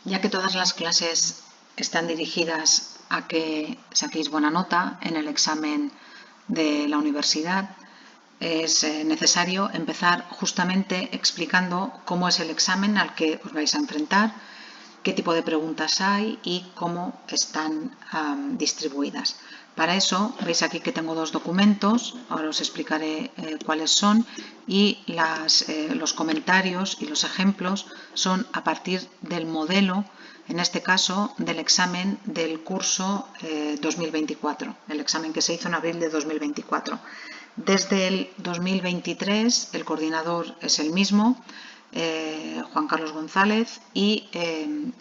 Ya que todas las clases están dirigidas a que saquéis buena nota en el examen de la universidad, es necesario empezar justamente explicando cómo es el examen al que os vais a enfrentar, qué tipo de preguntas hay y cómo están distribuidas. Para eso, veis aquí que tengo dos documentos, ahora os explicaré cuáles son, y los comentarios y los ejemplos son a partir del modelo, en este caso del examen del curso 2024, el examen que se hizo en abril de 2024. Desde el 2023 el coordinador es el mismo, Juan Carlos González, y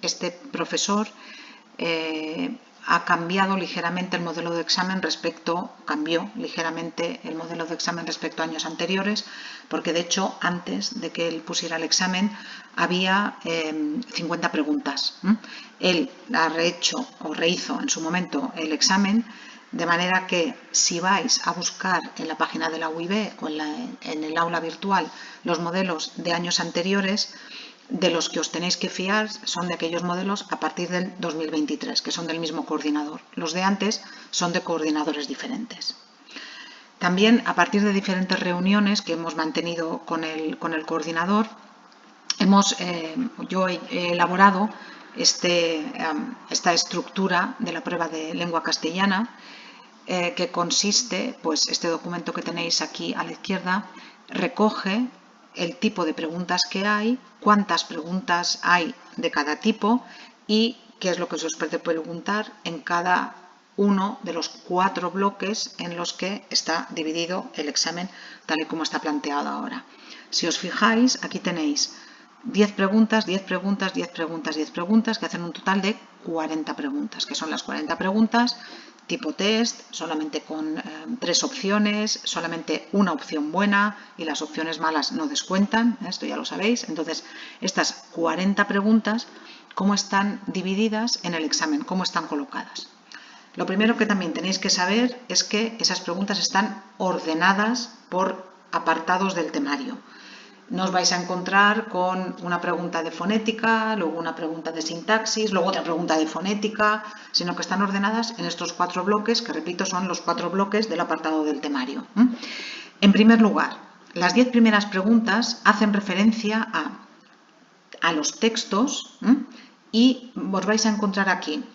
este profesor ha cambiado ligeramente el modelo de examen cambió ligeramente el modelo de examen respecto a años anteriores, porque de hecho antes de que él pusiera el examen había 50 preguntas. Él ha rehecho o rehizo en su momento el examen, de manera que si vais a buscar en la página de la UIB o en el aula virtual los modelos de años anteriores, de los que os tenéis que fiar son de aquellos modelos a partir del 2023, que son del mismo coordinador. Los de antes son de coordinadores diferentes. También, a partir de diferentes reuniones que hemos mantenido con el coordinador, yo he elaborado esta estructura de la prueba de lengua castellana, que consiste, pues este documento que tenéis aquí a la izquierda, recoge el tipo de preguntas que hay, cuántas preguntas hay de cada tipo y qué es lo que se os puede preguntar en cada uno de los 4 bloques en los que está dividido el examen, tal y como está planteado ahora. Si os fijáis, aquí tenéis 10 preguntas, 10 preguntas, 10 preguntas, 10 preguntas, que hacen un total de 40 preguntas, que son las 40 preguntas tipo test, solamente con 3 opciones, solamente una opción buena y las opciones malas no descuentan, esto ya lo sabéis. Entonces, estas 40 preguntas, ¿cómo están divididas en el examen? ¿Cómo están colocadas? Lo primero que también tenéis que saber es que esas preguntas están ordenadas por apartados del temario. No os vais a encontrar con una pregunta de fonética, luego una pregunta de sintaxis, luego otra pregunta de fonética, sino que están ordenadas en estos 4 bloques, que repito son los 4 bloques del apartado del temario. En primer lugar, las 10 primeras preguntas hacen referencia a los textos y os vais a encontrar aquí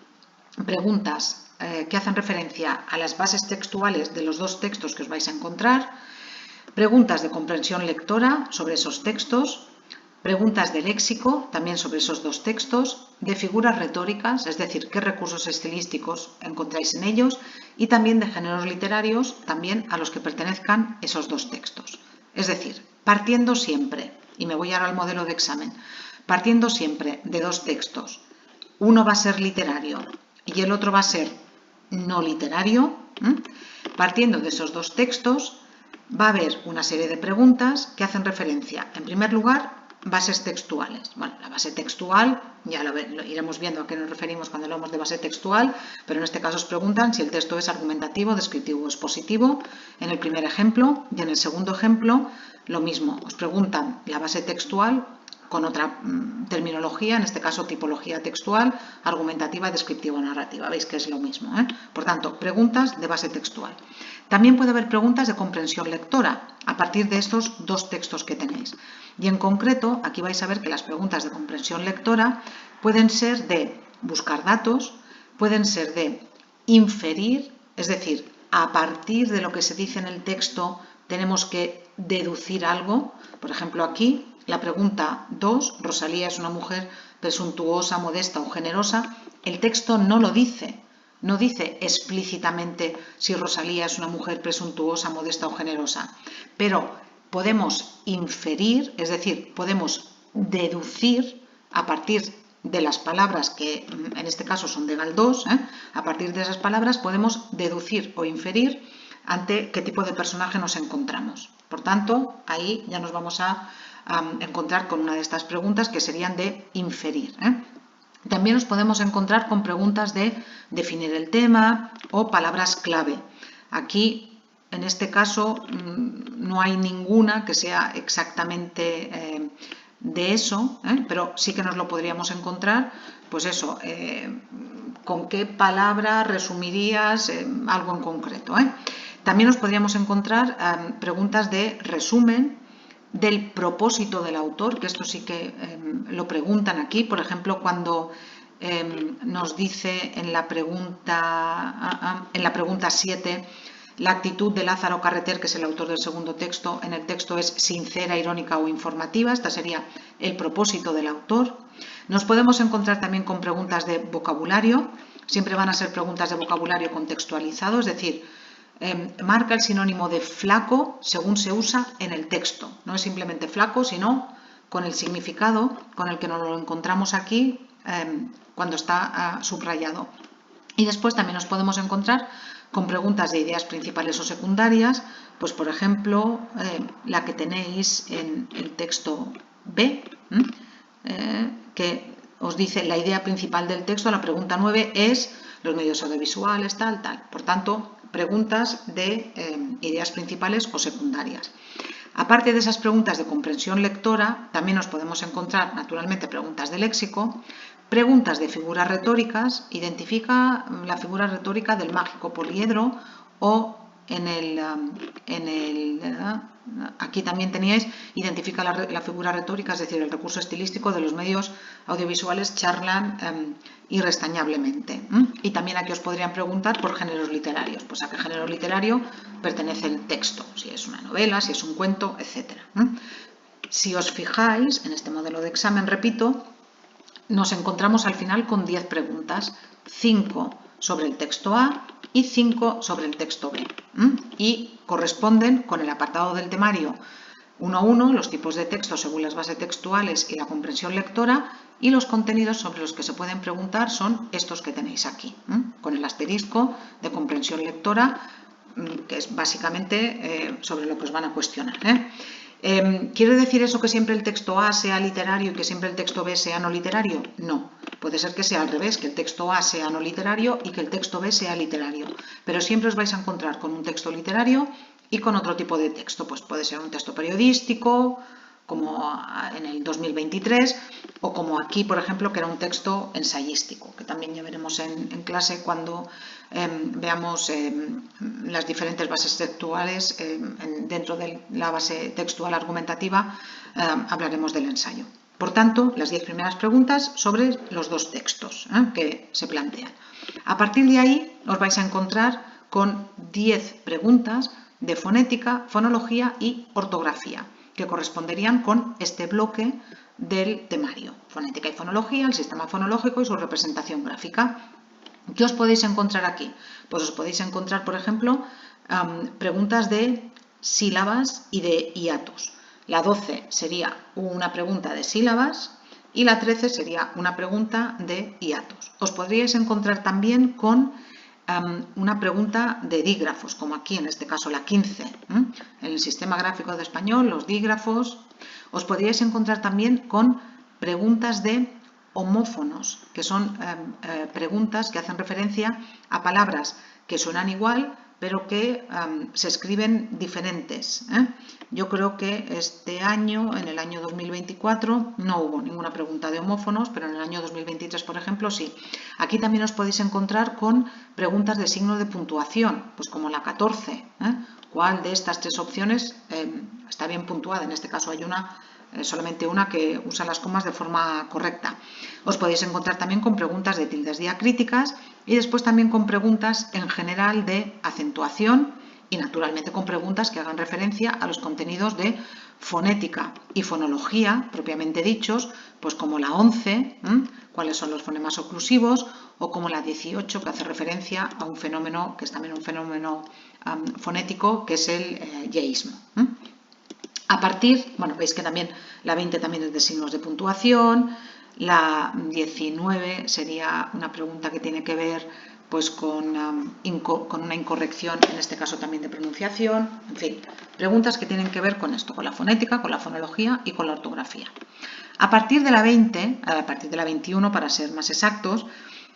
preguntas que hacen referencia a las bases textuales de los 2 textos que os vais a encontrar, preguntas de comprensión lectora sobre esos textos, preguntas de léxico también sobre esos 2 textos, de figuras retóricas, es decir, qué recursos estilísticos encontráis en ellos, y también de géneros literarios, también a los que pertenezcan esos 2 textos. Es decir, partiendo siempre, y me voy ahora al modelo de examen, partiendo siempre de 2 textos, uno va a ser literario y el otro va a ser no literario, partiendo de esos 2 textos, va a haber una serie de preguntas que hacen referencia, en primer lugar, bases textuales. Bueno, la base textual, ya lo iremos viendo a qué nos referimos cuando hablamos de base textual, pero en este caso os preguntan si el texto es argumentativo, descriptivo o expositivo, en el primer ejemplo, y en el segundo ejemplo, lo mismo, os preguntan la base textual con otra terminología, en este caso tipología textual, argumentativa, descriptiva o narrativa. Veis que es lo mismo, Por tanto, preguntas de base textual. También puede haber preguntas de comprensión lectora a partir de estos 2 textos que tenéis. Y en concreto, aquí vais a ver que las preguntas de comprensión lectora pueden ser de buscar datos, pueden ser de inferir, es decir, a partir de lo que se dice en el texto tenemos que deducir algo. Por ejemplo, aquí la pregunta 2, Rosalía es una mujer presuntuosa, modesta o generosa, el texto no lo dice. No dice explícitamente si Rosalía es una mujer presuntuosa, modesta o generosa, pero podemos inferir, es decir, podemos deducir a partir de las palabras que en este caso son de Galdós, a partir de esas palabras podemos deducir o inferir ante qué tipo de personaje nos encontramos. Por tanto, ahí ya nos vamos a encontrar con una de estas preguntas que serían de inferir. También nos podemos encontrar con preguntas de definir el tema o palabras clave. Aquí, en este caso, no hay ninguna que sea exactamente de eso, pero sí que nos lo podríamos encontrar, pues eso, con qué palabra resumirías algo en concreto. También nos podríamos encontrar preguntas de resumen, del propósito del autor, que esto sí que lo preguntan aquí, por ejemplo, cuando nos dice en la pregunta 7, la actitud de Lázaro Carreter, que es el autor del segundo texto, en el texto es sincera, irónica o informativa. Este sería el propósito del autor. Nos podemos encontrar también con preguntas de vocabulario. Siempre van a ser preguntas de vocabulario contextualizado, es decir, marca el sinónimo de flaco según se usa en el texto. No es simplemente flaco, sino con el significado con el que nos lo encontramos aquí cuando está subrayado. Y después también nos podemos encontrar con preguntas de ideas principales o secundarias, pues por ejemplo, la que tenéis en el texto B, que os dice la idea principal del texto. La pregunta 9 es los medios audiovisuales, tal. Por tanto, preguntas de ideas principales o secundarias. Aparte de esas preguntas de comprensión lectora, también nos podemos encontrar, naturalmente, preguntas de léxico, preguntas de figuras retóricas. Identifica la figura retórica del mágico poliedro, o aquí también teníais, identifica la figura retórica, es decir, el recurso estilístico de los medios audiovisuales charlan irrestañablemente. Y también aquí os podrían preguntar por géneros literarios, pues a qué género literario pertenece el texto, si es una novela, si es un cuento, etc. Si os fijáis, en este modelo de examen, repito, nos encontramos al final con 10 preguntas, 5 sobre el texto A y 5 sobre el texto B. Y corresponden con el apartado del temario 1.1, los tipos de texto según las bases textuales y la comprensión lectora, y los contenidos sobre los que se pueden preguntar son estos que tenéis aquí, con el asterisco de comprensión lectora, que es básicamente sobre lo que os van a cuestionar. ¿Quiere decir eso que siempre el texto A sea literario y que siempre el texto B sea no literario? No. Puede ser que sea al revés, que el texto A sea no literario y que el texto B sea literario. Pero siempre os vais a encontrar con un texto literario y con otro tipo de texto. Pues puede ser un texto periodístico, como en el 2023, o como aquí, por ejemplo, que era un texto ensayístico, que también ya veremos en clase cuando veamos las diferentes bases textuales. Dentro de la base textual argumentativa hablaremos del ensayo. Por tanto, las 10 primeras preguntas sobre los dos textos que se plantean. A partir de ahí os vais a encontrar con 10 preguntas de fonética, fonología y ortografía, que corresponderían con este bloque del temario. Fonética y fonología, el sistema fonológico y su representación gráfica. ¿Qué os podéis encontrar aquí? Pues os podéis encontrar, por ejemplo, preguntas de sílabas y de hiatos. La 12 sería una pregunta de sílabas y la 13 sería una pregunta de hiatos. Os podríais encontrar también con una pregunta de dígrafos, como aquí en este caso la 15. En el sistema gráfico de español, los dígrafos. Os podríais encontrar también con preguntas de homófonos, que son preguntas que hacen referencia a palabras que suenan igual, pero que se escriben diferentes. Yo creo que este año, en el año 2024, no hubo ninguna pregunta de homófonos, pero en el año 2023, por ejemplo, sí. Aquí también os podéis encontrar con preguntas de signo de puntuación, pues como la 14. ¿Cuál de estas 3 opciones está bien puntuada? En este caso hay solamente una que usa las comas de forma correcta. Os podéis encontrar también con preguntas de tildes diacríticas y después también con preguntas en general de acentuación y naturalmente con preguntas que hagan referencia a los contenidos de fonética y fonología propiamente dichos, pues como la 11, cuáles son los fonemas oclusivos, o como la 18, que hace referencia a un fenómeno que es también un fenómeno fonético, que es el yeísmo. A partir, bueno, veis que también la 20 también es de signos de puntuación, la 19 sería una pregunta que tiene que ver pues con una incorrección, en este caso también de pronunciación, en fin, preguntas que tienen que ver con esto, con la fonética, con la fonología y con la ortografía. A partir de la 20, a partir de la 21 para ser más exactos,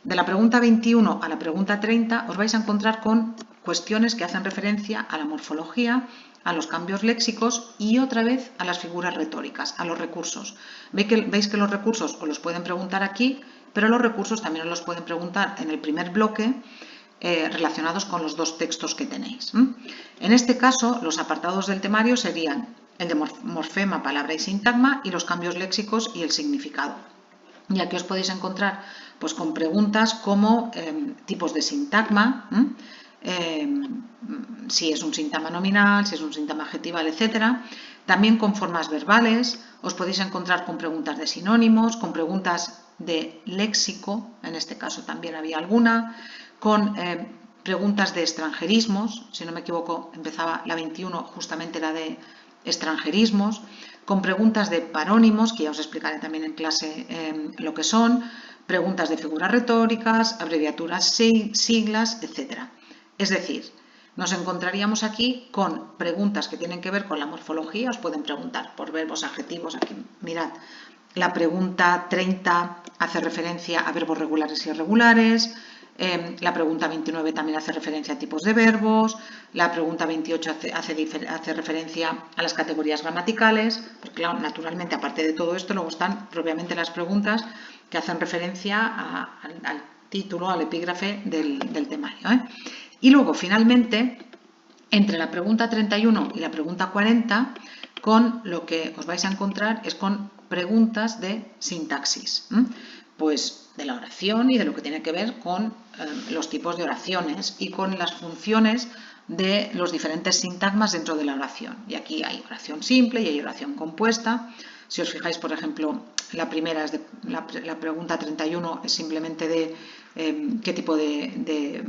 de la pregunta 21 a la pregunta 30 os vais a encontrar con cuestiones que hacen referencia a la morfología a los cambios léxicos y otra vez a las figuras retóricas, a los recursos. ¿Veis que los recursos os los pueden preguntar aquí, pero los recursos también os los pueden preguntar en el primer bloque relacionados con los dos textos que tenéis? En este caso, los apartados del temario serían el de morfema, palabra y sintagma y los cambios léxicos y el significado. Y aquí os podéis encontrar pues, con preguntas como tipos de sintagma, si es un sintagma nominal, si es un sintagma adjetival, etc. También con formas verbales, os podéis encontrar con preguntas de sinónimos, con preguntas de léxico, en este caso también había alguna, con preguntas de extranjerismos, si no me equivoco empezaba la 21, justamente la de extranjerismos, con preguntas de parónimos, que ya os explicaré también en clase lo que son, preguntas de figuras retóricas, abreviaturas, siglas, etc. Es decir, nos encontraríamos aquí con preguntas que tienen que ver con la morfología, os pueden preguntar por verbos, adjetivos, aquí mirad, la pregunta 30 hace referencia a verbos regulares y irregulares, la pregunta 29 también hace referencia a tipos de verbos, la pregunta 28 hace referencia a las categorías gramaticales, porque claro, naturalmente, aparte de todo esto, luego están propiamente las preguntas que hacen referencia al título, al epígrafe del temario. Y luego, finalmente, entre la pregunta 31 y la pregunta 40, con lo que os vais a encontrar es con preguntas de sintaxis, pues de la oración y de lo que tiene que ver con los tipos de oraciones y con las funciones de los diferentes sintagmas dentro de la oración. Y aquí hay oración simple y hay oración compuesta. Si os fijáis, por ejemplo, la primera es la pregunta 31 es simplemente de qué tipo de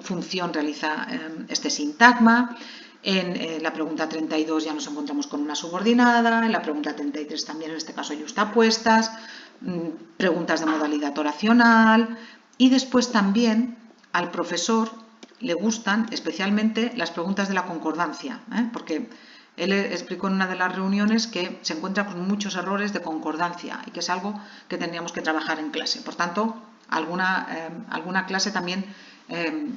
función realiza este sintagma. En la pregunta 32 ya nos encontramos con una subordinada, en la pregunta 33 también en este caso yuxtapuestas, preguntas de modalidad oracional y después también al profesor le gustan especialmente las preguntas de la concordancia, porque él explicó en una de las reuniones que se encuentra con muchos errores de concordancia y que es algo que tendríamos que trabajar en clase. Por tanto, alguna clase también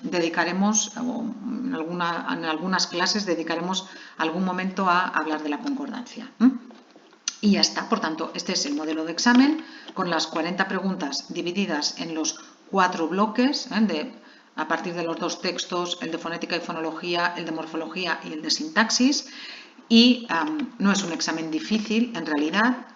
dedicaremos, en algunas clases dedicaremos algún momento a hablar de la concordancia. Y ya está. Por tanto, este es el modelo de examen con las 40 preguntas divididas en los 4 bloques, a partir de los dos textos, el de fonética y fonología, el de morfología y el de sintaxis. Y no es un examen difícil, en realidad.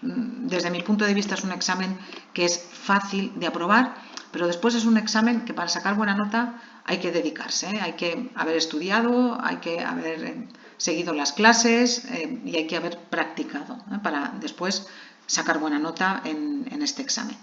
Desde mi punto de vista es un examen que es fácil de aprobar, pero después es un examen que para sacar buena nota hay que dedicarse, hay que haber estudiado, hay que haber seguido las clases y hay que haber practicado para después sacar buena nota en este examen.